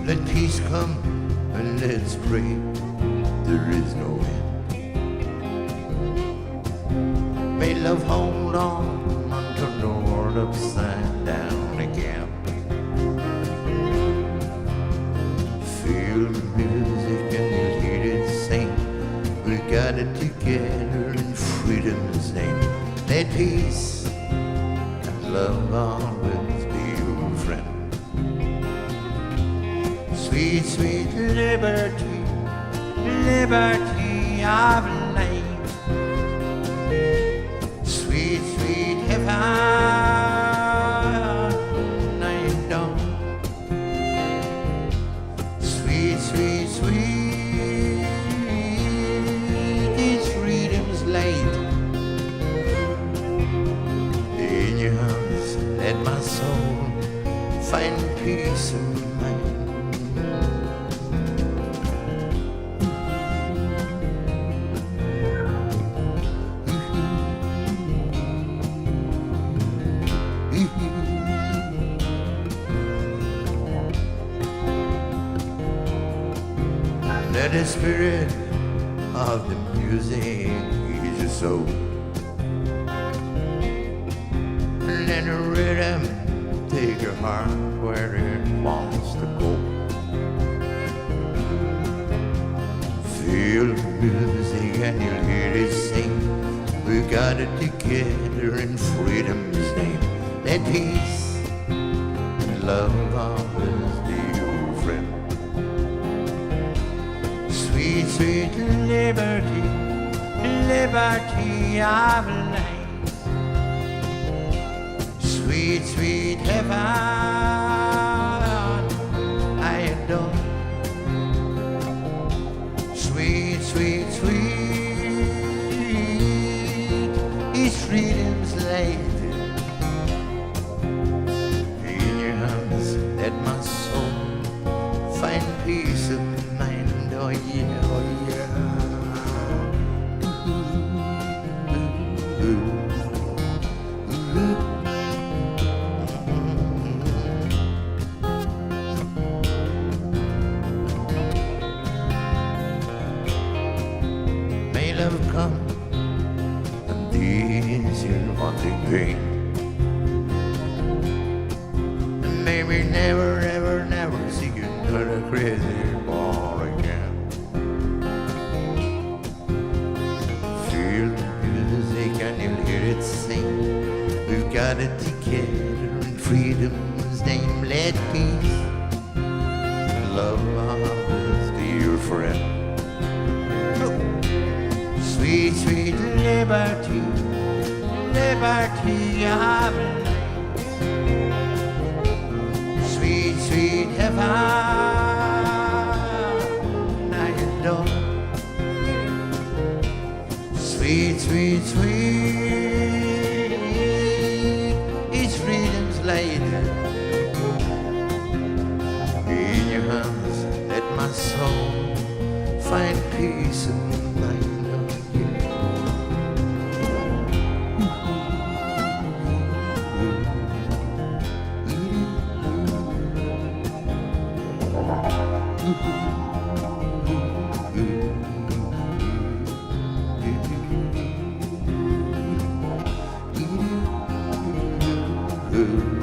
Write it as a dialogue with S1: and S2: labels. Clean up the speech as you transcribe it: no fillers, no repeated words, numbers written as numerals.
S1: Let peace come and let's pray. There is no end. May love hold on until the world upside down again. Feel the music and you'll hear it sing. We got it together in freedom's name. Let peace and love always be your friend. Sweet, sweet liberty, liberty of life. Sweet, sweet heaven, I know. Sweet, sweet, sweet is freedom's light. In your hands, let my soul find peace of mind. Let the spirit of the music ease your soul. Let the rhythm take your heart where it wants to go. Feel the music and you'll hear it sing. We got it together in freedom's name. Let peace and love always be your friend. Sweet, sweet liberty, liberty of life. Sweet, sweet heaven, I adore. Sweet, sweet, sweet is freedom's light. In your hands, let my soul find peace of mind. Oh yeah, oh yeah. May love come and ease your haunting pain. And may we never, ever, never see another crazy ball again. Feel the music and you'll hear it sing. We've got it together in freedom's name. Let peace and love always be your friend. Sweet, sweet liberty, liberty of life. Sweet, sweet heaven, I adore. Sweet, sweet, sweet is freedom's light. In your hands, let my soul find peace of mind. Oh,